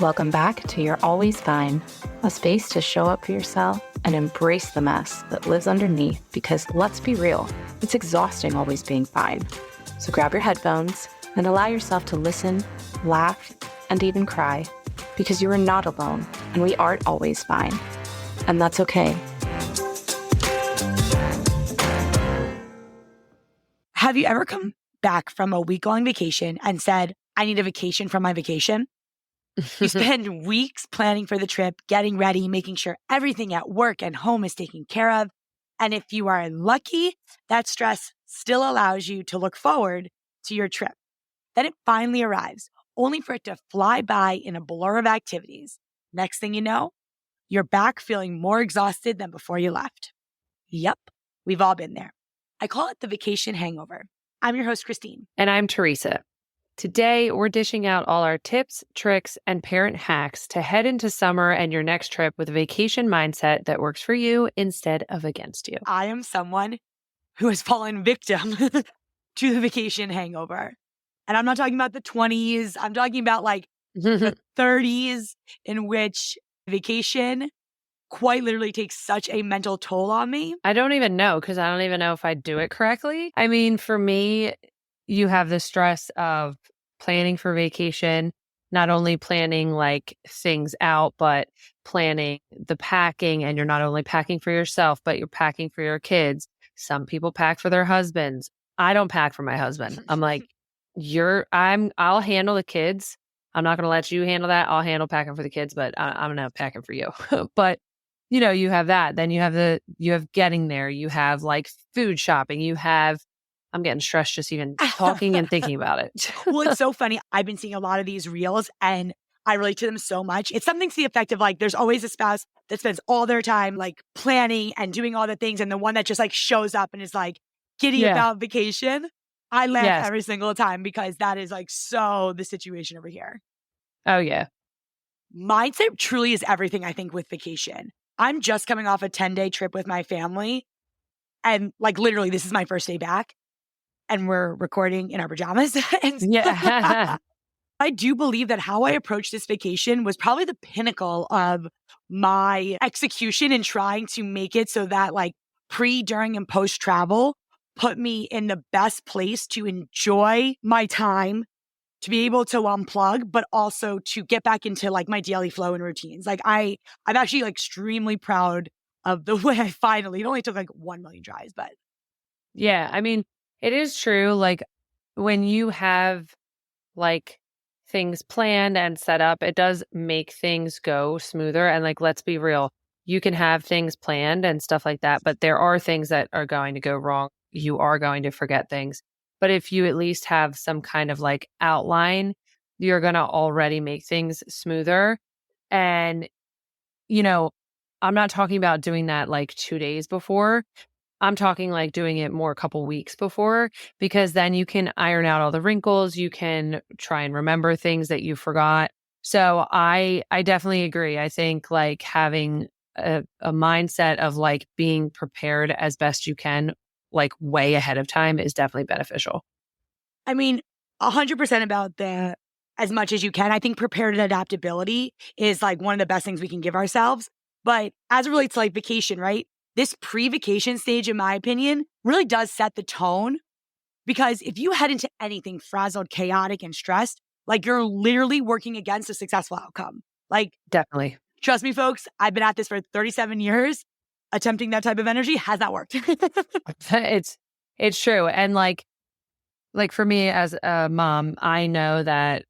Welcome back to You're Always Fine, a space to show up for yourself and embrace the mess that lives underneath because, let's be real, it's exhausting always being fine. So grab your headphones and allow yourself to listen, laugh, and even cry because you are not alone and we aren't always fine. And that's okay. Have you ever come back from a week-long vacation and said, I need a vacation from my vacation? You spend weeks planning for the trip, getting ready, making sure everything at work and home is taken care of. And if you are lucky, that stress still allows you to look forward to your trip. Then it finally arrives, only for it to fly by in a blur of activities. Next thing you know, you're back feeling more exhausted than before you left. Yep, we've all been there. I call it the vacation hangover. I'm your host, Christine. And I'm Teresa. Today, we're dishing out all our tips, tricks, and parent hacks to head into summer and your next trip with a vacation mindset that works for you instead of against you. I am someone who has fallen victim to the vacation hangover. And I'm not talking about the 20s. I'm talking about like the 30s, in which vacation quite literally takes such a mental toll on me. I don't even know, because I don't even know if I do it correctly. I mean, for me, you have the stress of planning for vacation, not only planning like things out, but planning the packing. And you're not only packing for yourself, but you're packing for your kids. Some people pack for their husbands. I don't pack for my husband. I'm like, I'll handle the kids. I'm not going to let you handle that. I'll handle packing for the kids, but I'm not packing for you. But you know, you have that. Then you have getting there. You have like food shopping. I'm getting stressed just even talking and thinking about it. Well, it's so funny. I've been seeing a lot of these reels and I relate to them so much. It's something to the effect of like, there's always a spouse that spends all their time like planning and doing all the things. And the one that just like shows up and is like giddy about vacation. I laugh every single time because that is like so the situation over here. Oh, yeah. Mindset truly is everything, I think, with vacation. I'm just coming off a 10-day trip with my family. And like literally, this is my first day back. And we're recording in our pajamas. Yeah. I do believe that how I approached this vacation was probably the pinnacle of my execution in trying to make it so that like pre, during, and post travel put me in the best place to enjoy my time, to be able to unplug, but also to get back into like my daily flow and routines. Like I'm actually like extremely proud of the way I finally, it only took like 1 million tries, but. Yeah. I mean, it is true. Like when you have like things planned and set up, it does make things go smoother. And like, let's be real, you can have things planned and stuff like that, but there are things that are going to go wrong. You are going to forget things. But if you at least have some kind of like outline, you're going to already make things smoother. And, you know, I'm not talking about doing that like 2 days before. I'm talking like doing it more a couple weeks before, because then you can iron out all the wrinkles. You can try and remember things that you forgot. So I definitely agree. I think like having a mindset of like being prepared as best you can, like way ahead of time, is definitely beneficial. I mean, 100% about the as much as you can. I think prepared adaptability is like one of the best things we can give ourselves. But as it relates to like vacation, right? This pre-vacation stage, in my opinion, really does set the tone, because if you head into anything frazzled, chaotic, and stressed, like you're literally working against a successful outcome. Like, Definitely. Trust me, folks, I've been at this for 37 years. Attempting that type of energy has not worked. It's true. And like for me as a mom, I know that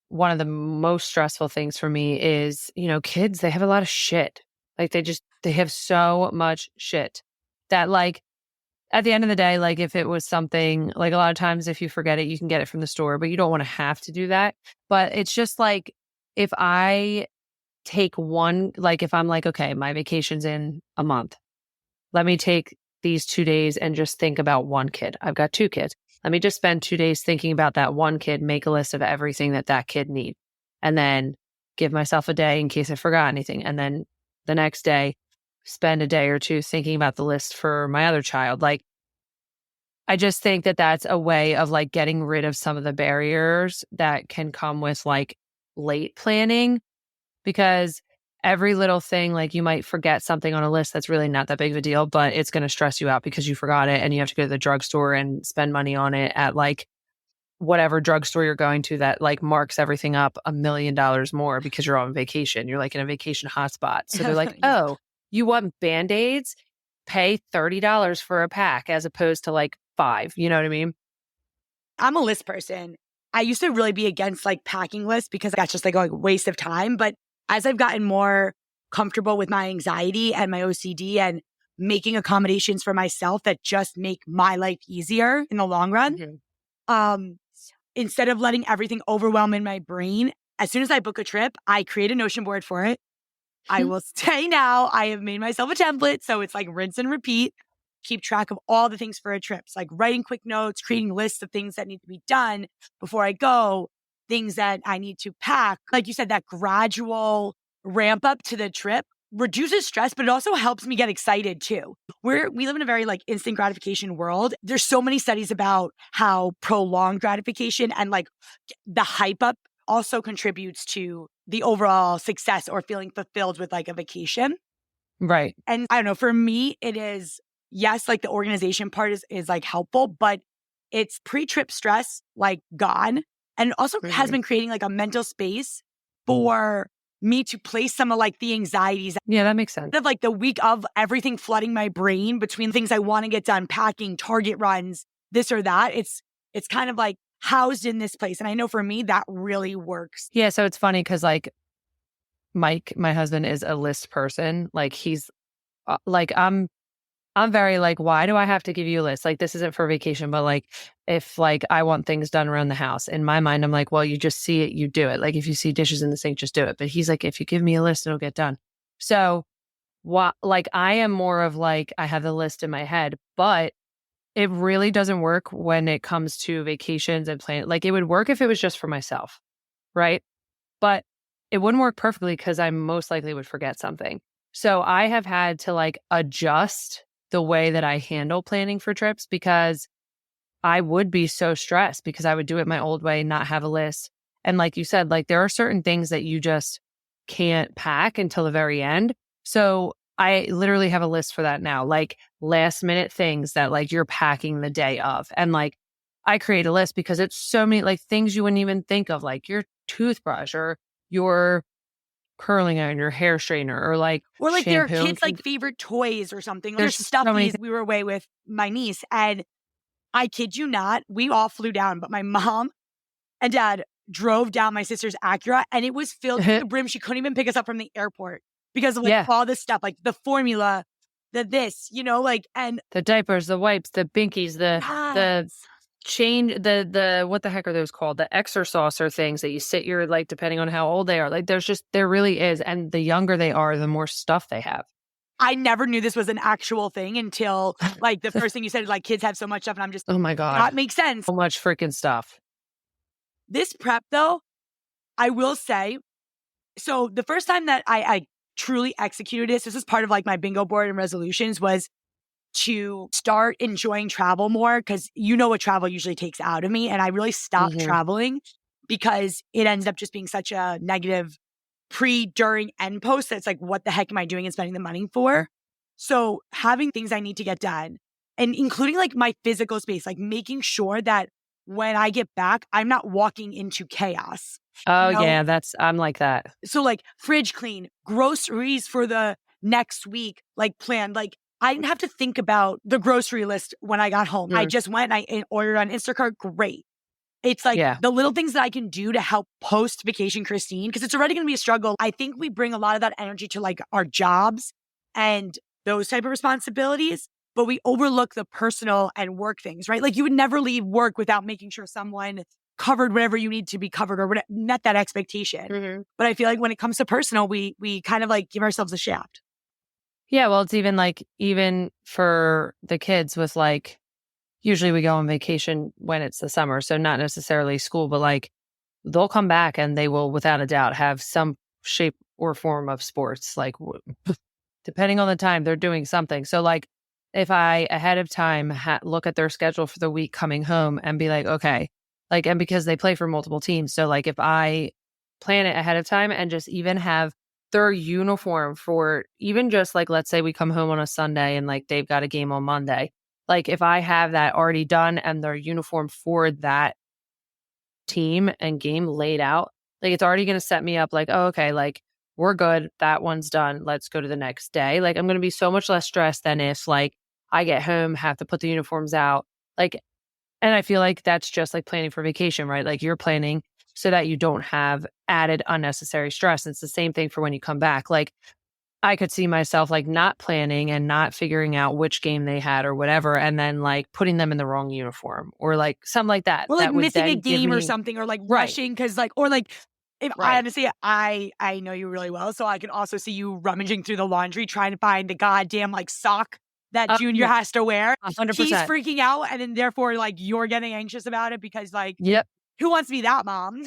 one of the most stressful things for me is, you know, kids, they have a lot of shit. Like they have so much shit that like at the end of the day, like if it was something like a lot of times if you forget it, you can get it from the store, but you don't want to have to do that. But it's just like if I take one, like if I'm like, okay, my vacation's in a month, let me take these 2 days and just think about one kid. I've got 2 kids. Let me just spend 2 days thinking about that one kid, make a list of everything that kid needs, and then give myself a day in case I forgot anything. And then the next day, spend a day or two thinking about the list for my other child. Like, I just think that that's a way of like getting rid of some of the barriers that can come with like late planning because every little thing, like you might forget something on a list that's really not that big of a deal, but it's going to stress you out because you forgot it and you have to go to the drugstore and spend money on it at like whatever drugstore you're going to that like marks everything up $1 million more because you're on vacation. You're like in a vacation hotspot. So they're like, Yeah. oh, you want Band-Aids? Pay $30 for a pack as opposed to like 5. You know what I mean? I'm a list person. I used to really be against like packing lists because that's just like a waste of time. But as I've gotten more comfortable with my anxiety and my OCD and making accommodations for myself that just make my life easier in the long run, instead of letting everything overwhelm in my brain, as soon as I book a trip, I create a Notion board for it. I will say now, I have made myself a template. So it's like rinse and repeat. Keep track of all the things for a trip. It's like writing quick notes, creating lists of things that need to be done before I go, things that I need to pack. Like you said, that gradual ramp up to the trip reduces stress, but it also helps me get excited too. We live in a very like instant gratification world. There's so many studies about how prolonged gratification and like the hype up also contributes to the overall success or feeling fulfilled with like a vacation. Right. And I don't know, for me, it is, yes, like the organization part is like helpful, but it's pre-trip stress like gone. And it also has been creating like a mental space for me to place some of like the anxieties. Yeah, that makes sense. Of like the week of everything flooding my brain between things I want to get done, packing, Target runs, this or that. It's kind of like housed in this place. And I know for me, that really works. Yeah. So it's funny because like Mike, my husband, is a list person. Like he's like, I'm very like, why do I have to give you a list? Like, this isn't for vacation, but like, if like I want things done around the house, in my mind, I'm like, well, you just see it, you do it. Like, if you see dishes in the sink, just do it. But he's like, if you give me a list, it'll get done. So, like, I am more of like, I have the list in my head, but it really doesn't work when it comes to vacations and planning. Like, it would work if it was just for myself, right? But it wouldn't work perfectly because I most likely would forget something. So I have had to like adjust the way that I handle planning for trips because I would be so stressed because I would do it my old way, not have a list. And like you said, like there are certain things that you just can't pack until the very end. So I literally have a list for that now, like last minute things that like you're packing the day of. And like I create a list because it's so many like things you wouldn't even think of, like your toothbrush or your curling iron, your hair straightener, or like their shampoo. kids' like favorite toys or something. There's There's so many stuffies. We were away with my niece, and I kid you not, we all flew down, but my mom and dad drove down my sister's Acura, and it was filled to the brim. She couldn't even pick us up from the airport because of like all this stuff, like the formula, the this, you know, like, and the diapers, the wipes, the binkies, the change, the what the heck are those called? The exerciser things that you sit your, like, depending on how old they are. Like there really is. And the younger they are, the more stuff they have. I never knew this was an actual thing until like the first thing you said, like kids have so much stuff. And I'm just, oh my God, that makes sense. So much freaking stuff. This prep though, I will say, so the first time that I truly executed this is part of like my bingo board and resolutions, was to start enjoying travel more, because you know what travel usually takes out of me. And I really stopped traveling because it ends up just being such a negative pre, during, end post that's like, what the heck am I doing and spending the money for? So having things I need to get done, and including like my physical space, like making sure that when I get back, I'm not walking into chaos. Oh, you know? yeah, I'm like that. So like fridge clean, groceries for the next week, like planned. Like I didn't have to think about the grocery list when I got home. I just went and I ordered on Instacart. Great. It's like the little things that I can do to help post vacation Christine, because it's already going to be a struggle. I think we bring a lot of that energy to like our jobs and those type of responsibilities, but we overlook the personal and work things, right? Like you would never leave work without making sure someone covered whatever you need to be covered or met that expectation. But I feel like when it comes to personal, we kind of like give ourselves a shaft. Yeah, well, it's even for the kids with like, usually we go on vacation when it's the summer, so not necessarily school, but like they'll come back and they will without a doubt have some shape or form of sports. Like depending on the time, they're doing something. So like if I ahead of time look at their schedule for the week coming home and be like, okay, like, and because they play for multiple teams. So like if I plan it ahead of time and just even have their uniform for even just like, let's say we come home on a Sunday and like they've got a game on Monday. Like if I have that already done and their uniform for that team and game laid out, like it's already going to set me up like, oh, okay, like we're good. That one's done. Let's go to the next day. Like I'm going to be so much less stressed than if like I get home, have to put the uniforms out. Like, and I feel like that's just like planning for vacation, right? Like you're planning so that you don't have added unnecessary stress. It's the same thing for when you come back. Like I could see myself like not planning and not figuring out which game they had or whatever, and then like putting them in the wrong uniform or like something like that. Or like That would missing a then give game or me something, or like right, rushing because like, or like, if I right. honestly, I know you really well, so I can also see you rummaging through the laundry trying to find the goddamn like sock that Junior Yeah, has to wear. He's 100%. freaking out, and then therefore like you're getting anxious about it because like Yep. who wants to be that mom?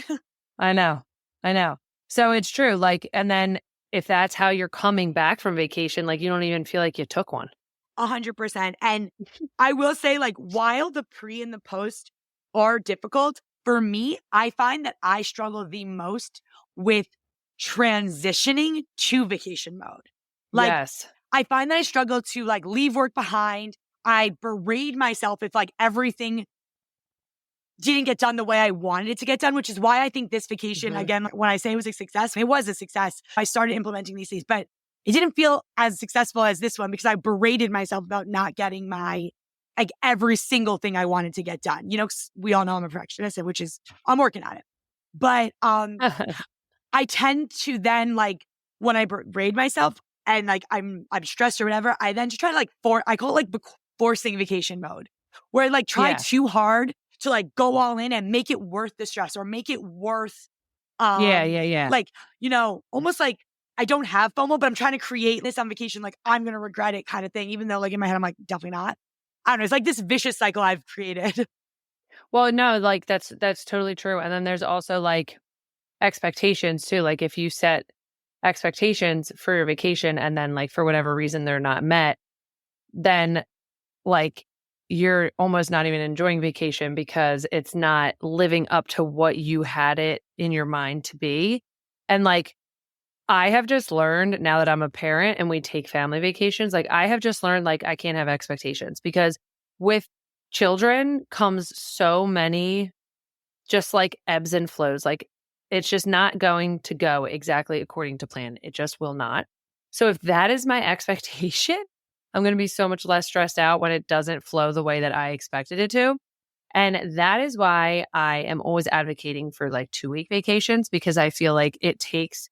I know. I know. So it's true. Like, and then if that's how you're coming back from vacation, like you don't even feel like you took one. 100%. And I will say, like, while the pre and the post are difficult, for me, I find that I struggle the most with transitioning to vacation mode. Like, Yes. I find that I struggle to like leave work behind. I berate myself if like everything didn't get done the way I wanted it to get done, which is why I think this vacation, again, when I say it was a success, it was a success. I started implementing these things, but it didn't feel as successful as this one because I berated myself about not getting my, like every single thing I wanted to get done. You know, 'cause we all know I'm a perfectionist, which is, I'm working on it. But I tend to then like, when I berate myself and like I'm stressed or whatever, I then just try to like, I call it like forcing vacation mode, where I like try Yeah. too hard to like go all in and make it worth the stress or make it worth, Yeah. like, you know, almost like I don't have FOMO, but I'm trying to create this on vacation. Like I'm going to regret it kind of thing, even though like in my head, I'm like, definitely not. I don't know. It's like this vicious cycle I've created. Well, no, like that's totally true. And then there's also like expectations too. Like if you set expectations for your vacation and then like for whatever reason they're not met, then like you're almost not even enjoying vacation because it's not living up to what you had it in your mind to be. And like I have just learned now that I'm a parent and we take family vacations, like I have just learned like I can't have expectations because with children comes so many just like ebbs and flows. Like it's just not going to go exactly according to plan. It just will not. So if that is my expectation, I'm going to be so much less stressed out when it doesn't flow the way that I expected it to. And that is why I am always advocating for like 2-week vacations because I feel like it takes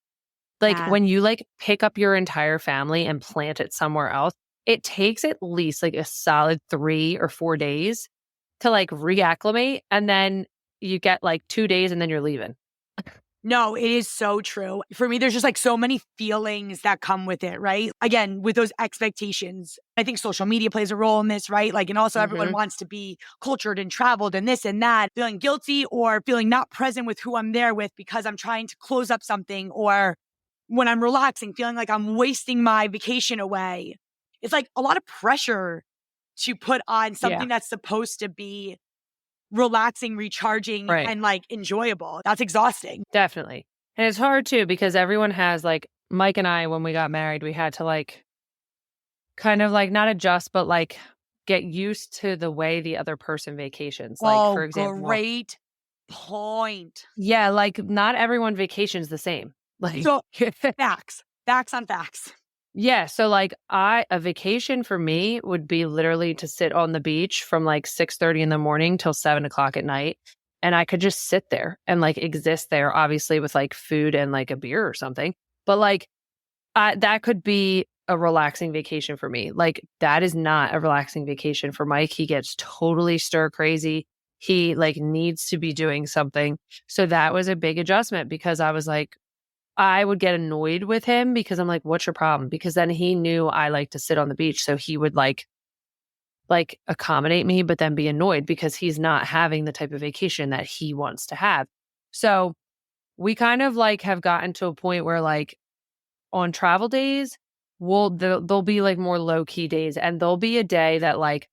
like Yeah. when you like pick up your entire family and plant it somewhere else, it takes at least like a solid 3 or 4 days to like reacclimate. And then you get like 2 days and then you're leaving. No, it is so true. For me, there's just like so many feelings that come with it, right? Again, with those expectations. I think social media plays a role in this, right? Like, and also everyone wants to be cultured and traveled and this and that, feeling guilty or feeling not present with who I'm there with because I'm trying to close up something, or when I'm relaxing, feeling like I'm wasting my vacation away. It's like a lot of pressure to put on something that's supposed to be relaxing, recharging, Right. and like enjoyable. That's exhausting. Definitely. And it's hard too because everyone has like Mike and I, when we got married, we had to like kind of like not adjust, but like get used to the way the other person vacations. Like, for example, great point. yeah, like not everyone vacations the same. Like, So facts on facts. yeah. So like a vacation for me would be literally to sit on the beach from like 6:30 in the morning till 7 o'clock at night. And I could just sit there and like exist there, obviously with like food and like a beer or something. But like that could be a relaxing vacation for me. Like that is not a relaxing vacation for Mike. He gets totally stir crazy. He like needs to be doing something. So that was a big adjustment because I was like, I would get annoyed with him because I'm like, what's your problem? Because then he knew I like to sit on the beach. So he would like accommodate me, but then be annoyed because he's not having the type of vacation that he wants to have. So we kind of like have gotten to a point where like on travel days, there'll be like more low key days, and there'll be a day that like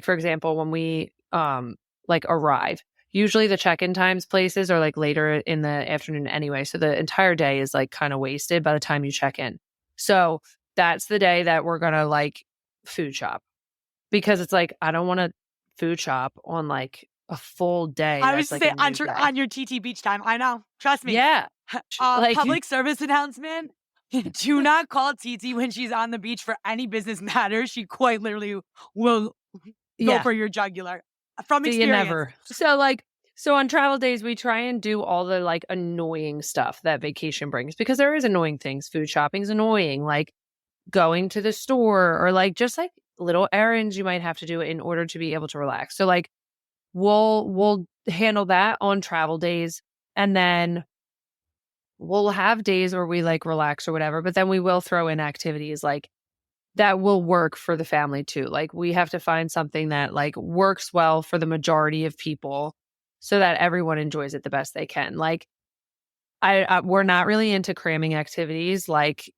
for example, when we like arrive, usually the check-in times places are like later in the afternoon anyway. So the entire day is like kind of wasted by the time you check in. So that's the day that we're going to like food shop, because it's like, I don't want to food shop on like a full day. I was That's to like say a new day. on your TT beach time. I know. Trust me. Yeah. Like, Public service announcement. Do not call TT when she's on the beach for any business matters. She quite literally will go yeah. for your jugular from So you experience. never. So on travel days, we try and do all the like annoying stuff that vacation brings, because there is annoying things. Food shopping's annoying, like going to the store, or like just like little errands you might have to do in order to be able to relax. So like we'll handle that on travel days, and then we'll have days where we like relax or whatever, but then we will throw in activities like that will work for the family too. Like we have to find something that like works well for the majority of people so that everyone enjoys it the best they can. Like we're not really into cramming activities. Like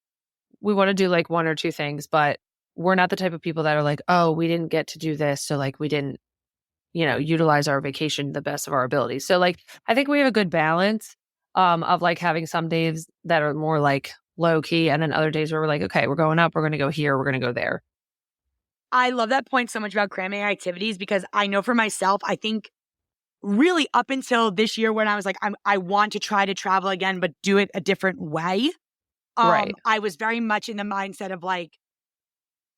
we want to do like one or two things, but we're not the type of people that are like, oh, we didn't get to do this, so like we didn't, utilize our vacation the best of our abilities. So like I think we have a good balance of like having some days that are more like low key, and then other days where we're like, okay, we're going up, we're going to go here, we're going to go there. I love that point so much about cramming activities, because I know for myself, I think really up until this year when I was like, I want to try to travel again, but do it a different way. Right. I was very much in the mindset of like,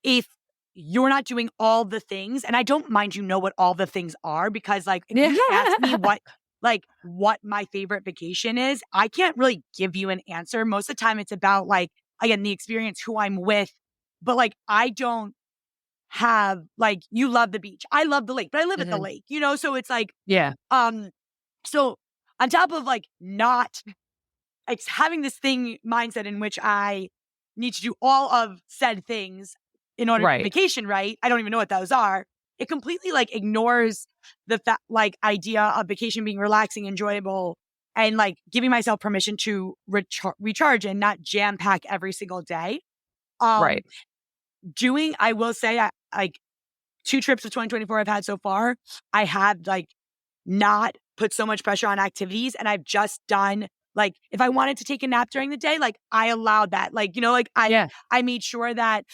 if you're not doing all the things, and I don't mind what all the things are, because like if you ask me what my favorite vacation is, I can't really give you an answer. Most of the time it's about like, again, the experience, who I'm with, but like I don't have like, you love the beach, I love the lake, but I live at the lake, so it's like, yeah. So on top of like not having this mindset in which I need to do all of said things in order to vacation, right? I don't even know what those are. It completely like ignores the idea of vacation being relaxing, enjoyable, and like giving myself permission to recharge and not jam pack every single day. I will say, like 2 trips of 2024 I've had so far, I have like not put so much pressure on activities, and I've just done like, if I wanted to take a nap during the day, like I allowed that. Like, I made sure that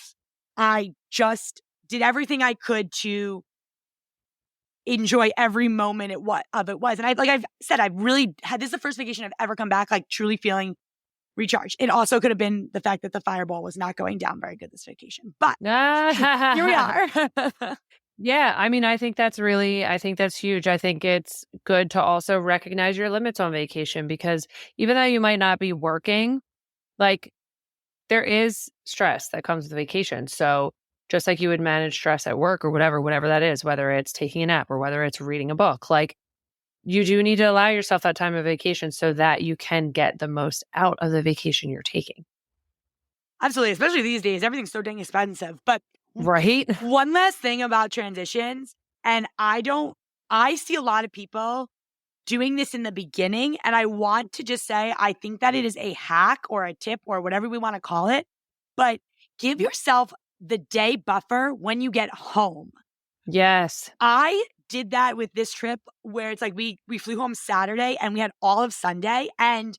I just did everything I could to enjoy every moment it was. And I've said, I've really had, this is the first vacation I've ever come back like truly feeling recharged. It also could have been the fact that the fireball was not going down very good this vacation, but here we are. Yeah. I mean, I think that's huge. I think it's good to also recognize your limits on vacation, because even though you might not be working, like there is stress that comes with vacation. So just like you would manage stress at work or whatever that is, whether it's taking a nap or whether it's reading a book, like you do need to allow yourself that time of vacation so that you can get the most out of the vacation you're taking. Absolutely. Especially these days, everything's so dang expensive. But one last thing about transitions, and I see a lot of people doing this in the beginning, and I want to just say, I think that it is a hack or a tip or whatever we want to call it, but give yourself the day buffer when you get home. Yes. I did that with this trip where it's like we flew home Saturday and we had all of Sunday, and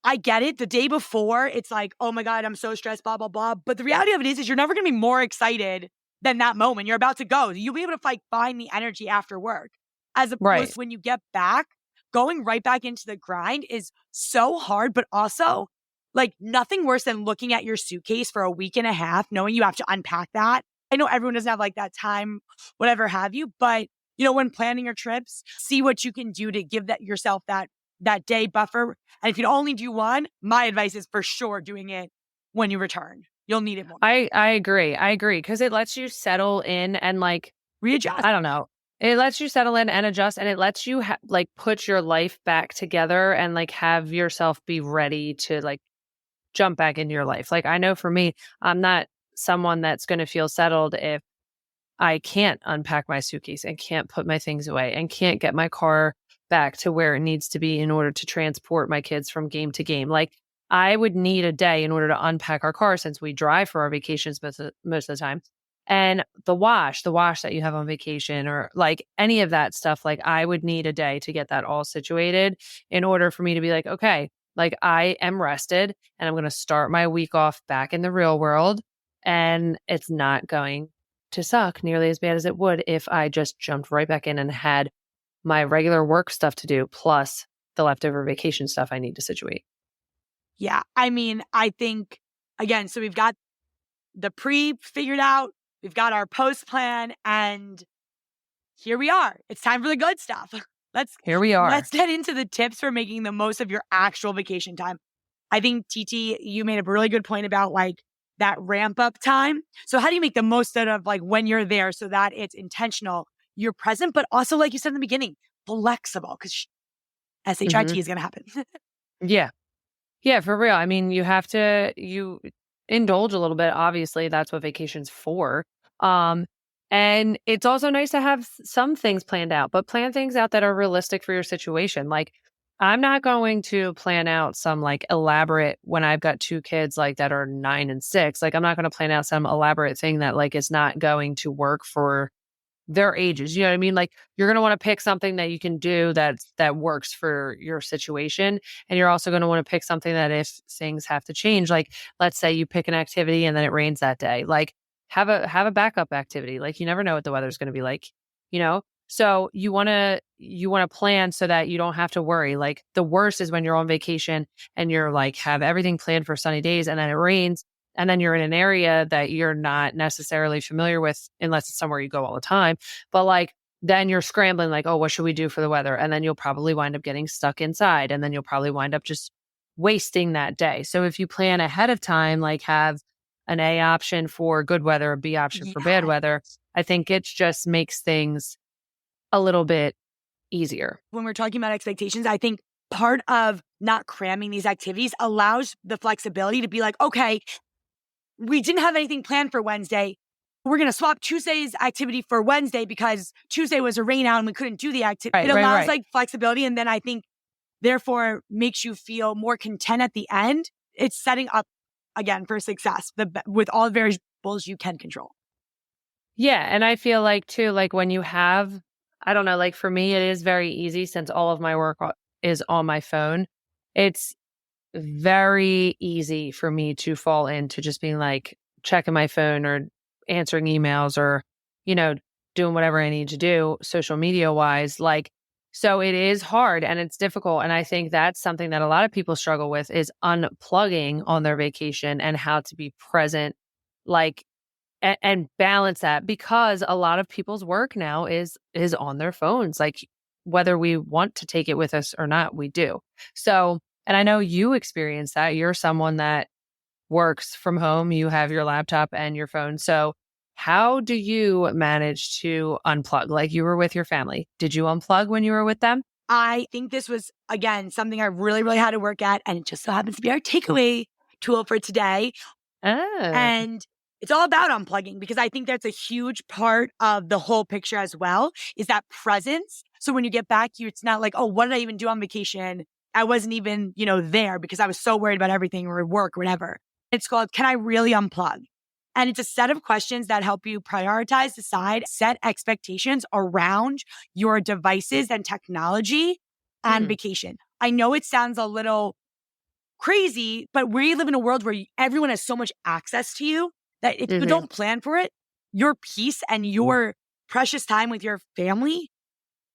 I get it. The day before, it's like, oh my God, I'm so stressed, blah, blah, blah. But the reality of it is you're never going to be more excited than that moment. You're about to go. You'll be able to like find the energy after work. As opposed to when you get back, going right back into the grind is so hard, but also like nothing worse than looking at your suitcase for a week and a half, knowing you have to unpack that. I know everyone doesn't have like that time, whatever have you, but when planning your trips, see what you can do to give yourself that day buffer. And if you only do one, my advice is for sure doing it when you return. You'll need it more. I agree. Because it lets you settle in and like readjust. I don't know. It lets you settle in and adjust, and it lets you like put your life back together and like have yourself be ready to like jump back into your life. Like I know for me, I'm not someone that's going to feel settled if I can't unpack my suitcase and can't put my things away and can't get my car back to where it needs to be in order to transport my kids from game to game. Like I would need a day in order to unpack our car, since we drive for our vacations most of the time. And the wash that you have on vacation or like any of that stuff, like I would need a day to get that all situated in order for me to be like, okay, like I am rested and I'm going to start my week off back in the real world. And it's not going to suck nearly as bad as it would if I just jumped right back in and had my regular work stuff to do, plus the leftover vacation stuff I need to situate. Yeah. I mean, I think, again, so we've got the pre figured out, we've got our post plan, and here we are. It's time for the good stuff. Here we are. Let's get into the tips for making the most of your actual vacation time. I think TT, you made a really good point about like that ramp up time. So how do you make the most out of like when you're there so that it's intentional, you're present, but also like you said in the beginning, flexible because SHIT is going to happen. Yeah. Yeah, for real. I mean, you indulge a little bit. Obviously, that's what vacation's for. And it's also nice to have some things planned out, but plan things out that are realistic for your situation. Like, I'm not going to plan out some like elaborate when I've got two kids like that are 9 and 6. Like, I'm not going to plan out some elaborate thing that like is not going to work for their ages. You know what I mean? Like you're going to want to pick something that you can do that works for your situation. And you're also going to want to pick something that if things have to change, like let's say you pick an activity and then it rains that day, like have a backup activity. Like you never know what the weather's going to be like, you know? So you want to plan so that you don't have to worry. Like the worst is when you're on vacation and you're like have everything planned for sunny days and then it rains. And then you're in an area that you're not necessarily familiar with unless it's somewhere you go all the time. But like, then you're scrambling like, oh, what should we do for the weather? And then you'll probably wind up getting stuck inside. And then you'll probably wind up just wasting that day. So if you plan ahead of time, like have an A option for good weather, a B option for bad weather, I think it just makes things a little bit easier. When we're talking about expectations, I think part of not cramming these activities allows the flexibility to be like, okay, we didn't have anything planned for Wednesday. We're going to swap Tuesday's activity for Wednesday because Tuesday was a rain out and we couldn't do the activity. It allows like flexibility. And then I think therefore makes you feel more content at the end. It's setting up again for success with all the variables you can control. Yeah. And I feel like too, like when you have, I don't know, like for me, it is very easy since all of my work is on my phone. It's very easy for me to fall into just being like checking my phone or answering emails or, you know, doing whatever I need to do social media wise. Like, so it is hard and it's difficult. And I think that's something that a lot of people struggle with is unplugging on their vacation and how to be present, like, and balance that because a lot of people's work now is on their phones. Like whether we want to take it with us or not, we do. So, and I know you experience that. You're someone that works from home. You have your laptop and your phone. So how do you manage to unplug? Like you were with your family. Did you unplug when you were with them? I think this was, again, something I really, really had to work at. And it just so happens to be our takeaway tool for today. Oh. And it's all about unplugging because I think that's a huge part of the whole picture as well, is that presence. So when you get back, it's not like, oh, what did I even do on vacation? I wasn't even, there because I was so worried about everything or work or whatever. It's called, can I really unplug? And it's a set of questions that help you prioritize, decide, set expectations around your devices and technology on vacation. I know it sounds a little crazy, but we live in a world where everyone has so much access to you that if you don't plan for it, your peace and your precious time with your family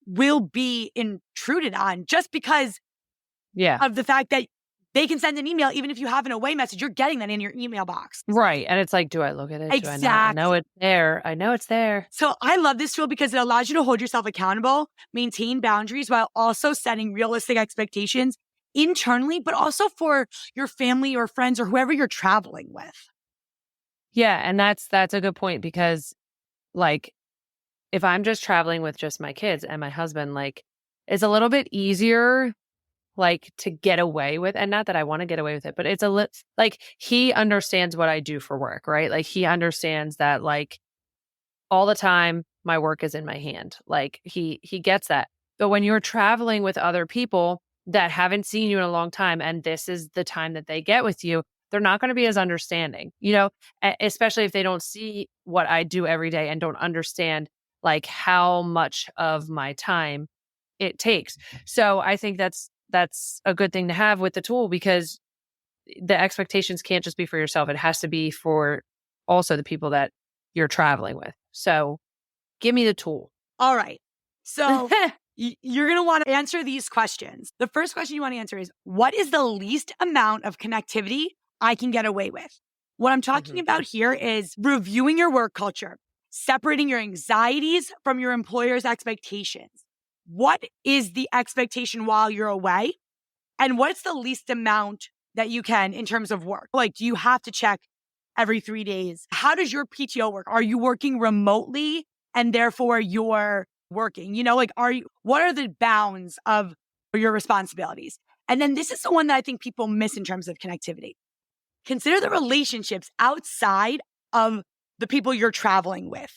will be intruded on just because of the fact that they can send an email. Even if you have an away message, you're getting that in your email box. Right. And it's like, do I look at it? Exactly. Do I know it's there? I know it's there. So I love this tool because it allows you to hold yourself accountable, maintain boundaries while also setting realistic expectations internally, but also for your family or friends or whoever you're traveling with. Yeah. And that's a good point because like, if I'm just traveling with just my kids and my husband, like it's a little bit easier like to get away with, and not that I want to get away with it, but it's like he understands what I do for work, right? Like he understands that like all the time my work is in my hand. Like he gets that. But when you're traveling with other people that haven't seen you in a long time and this is the time that they get with you, they're not going to be as understanding, especially if they don't see what I do every day and don't understand like how much of my time it takes. So I think that's a good thing to have with the tool, because the expectations can't just be for yourself. It has to be for also the people that you're traveling with. So give me the tool. All right. So you're going to want to answer these questions. The first question you want to answer is, what is the least amount of connectivity I can get away with? What I'm talking about here is reviewing your work culture, separating your anxieties from your employer's expectations. What is the expectation while you're away? And what's the least amount that you can in terms of work? Like, do you have to check every 3 days? How does your PTO work? Are you working remotely and therefore you're working? What are the bounds of your responsibilities? And then this is the one that I think people miss in terms of connectivity. Consider the relationships outside of the people you're traveling with.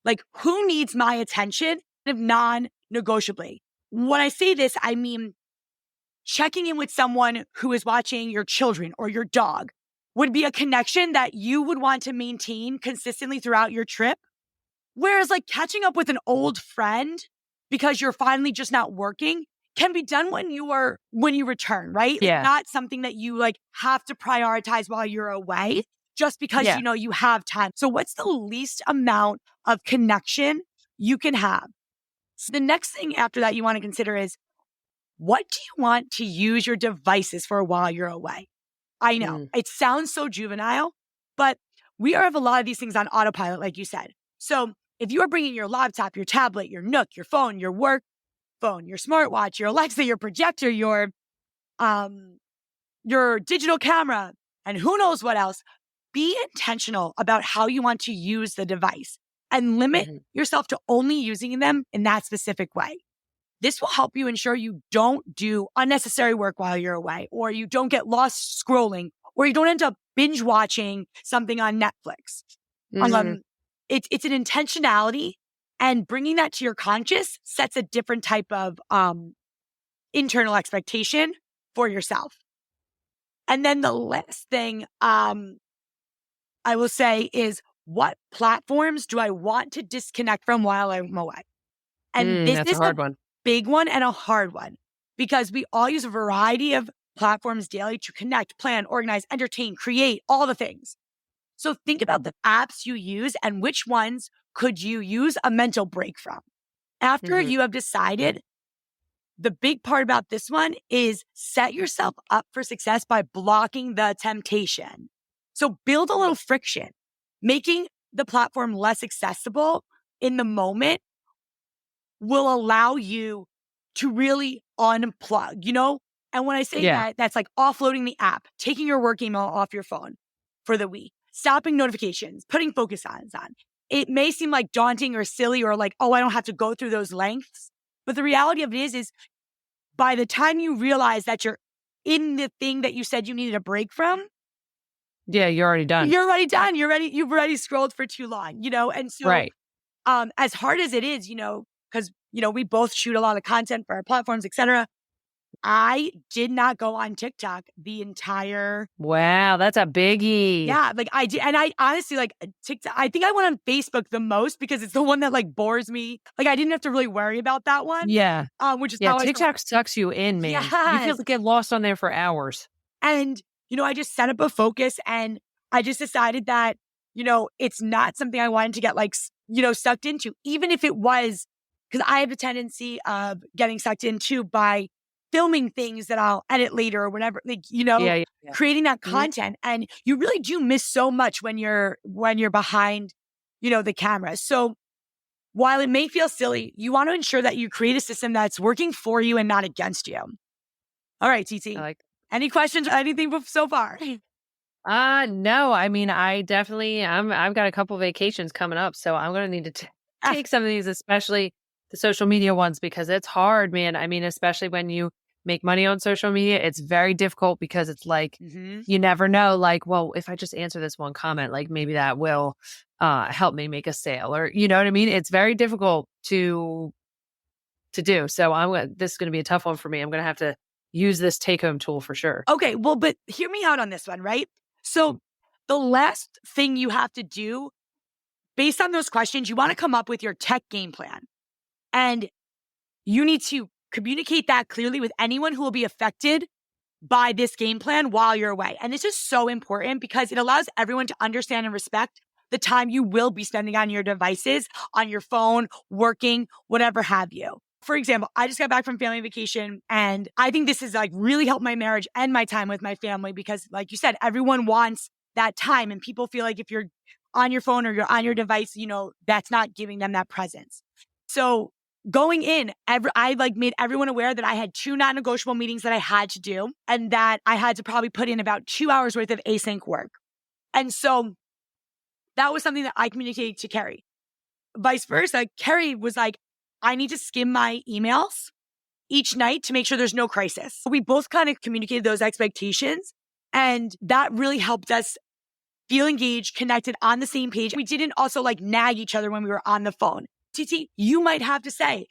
Like, who needs my attention if non-negotiably? When I say this, I mean checking in with someone who is watching your children or your dog would be a connection that you would want to maintain consistently throughout your trip. Whereas like catching up with an old friend because you're finally just not working can be done when you return, right? Yeah. It's not something that you like have to prioritize while you're away just because you have time. So what's the least amount of connection you can have? So the next thing after that you want to consider is, what do you want to use your devices for while you're away? I know it sounds so juvenile, but we have a lot of these things on autopilot, like you said. So if you are bringing your laptop, your tablet, your Nook, your phone, your work phone, your smartwatch, your Alexa, your projector, your digital camera, and who knows what else, be intentional about how you want to use the device and limit yourself to only using them in that specific way. This will help you ensure you don't do unnecessary work while you're away, or you don't get lost scrolling, or you don't end up binge watching something on Netflix. It's an intentionality, and bringing that to your conscious sets a different type of internal expectation for yourself. And then the last thing I will say is, what platforms do I want to disconnect from while I'm away? And this that's is a hard one. Big one and a hard one, because we all use a variety of platforms daily to connect, plan, organize, entertain, create, all the things. So think about the apps you use and which ones could you use a mental break from. After you have decided, the big part about this one is set yourself up for success by blocking the temptation. So build a little friction, making the platform less accessible in the moment will allow you to really unplug, And when I say that, that's like offloading the app, taking your work email off your phone for the week, stopping notifications, putting focus on. It may seem like daunting or silly or like, oh, I don't have to go through those lengths. But the reality of it is by the time you realize that you're in the thing that you said you needed a break from, you're already done. You're already done. You've already scrolled for too long, And so, as hard as it is, because, we both shoot a lot of content for our platforms, etc. I did not go on TikTok the entire. Wow, that's a biggie. Yeah, like I did. And I honestly like TikTok. I think I went on Facebook the most because it's the one that like bores me. Like I didn't have to really worry about that one. Yeah. Which is TikTok sucks you in, man. Yes. You can get lost on there for hours. And, I just set up a focus and I just decided that, it's not something I wanted to get like, sucked into, even if it was, because I have a tendency of getting sucked into by filming things that I'll edit later or whatever, like, creating that content. And you really do miss so much when you're behind, the camera. So while it may feel silly, you want to ensure that you create a system that's working for you and not against you. All right, TT. Any questions or anything so far? No. I mean, I've got a couple vacations coming up, so I'm going to need to take some of these, especially the social media ones, because it's hard, man. I mean, especially when you make money on social media, it's very difficult because it's like, you never know, like, well, if I just answer this one comment, like maybe that will help me make a sale, or, you know what I mean? It's very difficult to do. So this is going to be a tough one for me. I'm going to have to use this take-home tool for sure. Okay, well, but hear me out on this one, right? So the last thing you have to do, based on those questions, you want to come up with your tech game plan. And you need to communicate that clearly with anyone who will be affected by this game plan while you're away. And this is so important because it allows everyone to understand and respect the time you will be spending on your devices, on your phone, working, whatever have you. For example, I just got back from family vacation, and I think this has like really helped my marriage and my time with my family because, like you said, everyone wants that time, and people feel like if you're on your phone or you're on your device, that's not giving them that presence. So going in, I made everyone aware that I had 2 non-negotiable meetings that I had to do, and that I had to probably put in about 2 hours worth of async work. And so that was something that I communicated to Carrie. Vice versa, Carrie was like, I need to skim my emails each night to make sure there's no crisis. We both kind of communicated those expectations, and that really helped us feel engaged, connected, on the same page. We didn't also nag each other when we were on the phone. Titi, you might have to say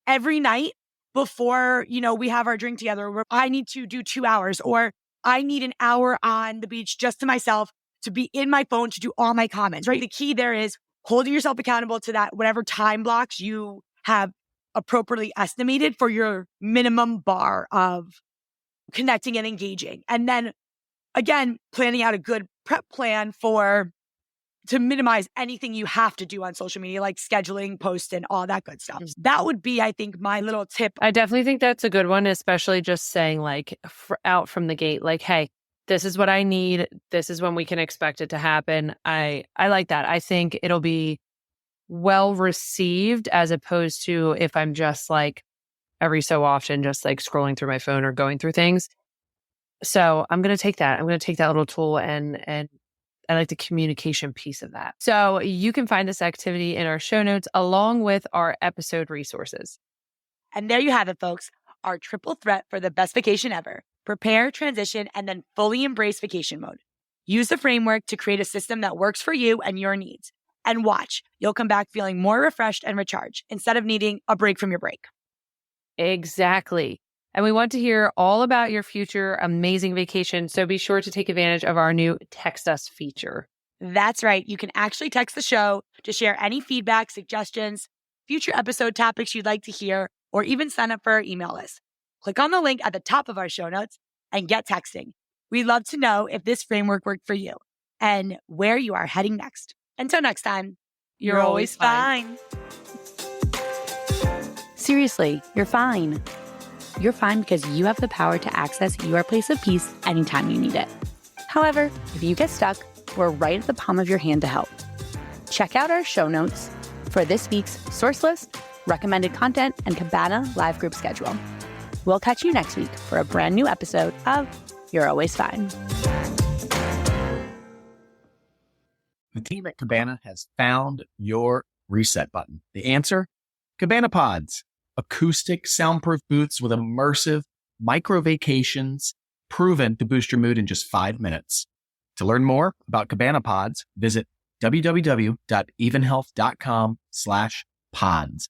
every night before, we have our drink together, where I need to do 2 hours, or I need an hour on the beach just to myself to be in my phone to do all my comments, right? The key there is holding yourself accountable to that, whatever time blocks you have appropriately estimated for your minimum bar of connecting and engaging. And then again, planning out a good prep plan to minimize anything you have to do on social media, like scheduling, posts, and all that good stuff. That would be, I think, my little tip. I definitely think that's a good one, especially just saying out from the gate, hey, this is what I need. This is when we can expect it to happen. I like that. I think it'll be well received as opposed to if I'm just every so often just scrolling through my phone or going through things. So I'm going to take that. I'm going to take that little tool and I like the communication piece of that. So you can find this activity in our show notes along with our episode resources. And there you have it, folks. Our triple threat for the best vacation ever. Prepare, transition, and then fully embrace vacation mode. Use the framework to create a system that works for you and your needs. And watch, you'll come back feeling more refreshed and recharged instead of needing a break from your break. Exactly. And we want to hear all about your future amazing vacation. So be sure to take advantage of our new Text Us feature. That's right. You can actually text the show to share any feedback, suggestions, future episode topics you'd like to hear, or even sign up for our email list. Click on the link at the top of our show notes and get texting. We'd love to know if this framework worked for you and where you are heading next. Until next time, you're always fine. Seriously, you're fine. You're fine because you have the power to access your place of peace anytime you need it. However, if you get stuck, we're right at the palm of your hand to help. Check out our show notes for this week's source list, recommended content, and Cabana live group schedule. We'll catch you next week for a brand new episode of You're Always Fine. The team at Cabana has found your reset button. The answer? Cabana Pods. Acoustic, soundproof booths with immersive micro vacations proven to boost your mood in just 5 minutes. To learn more about Cabana Pods, visit www.evenhealth.com/pods.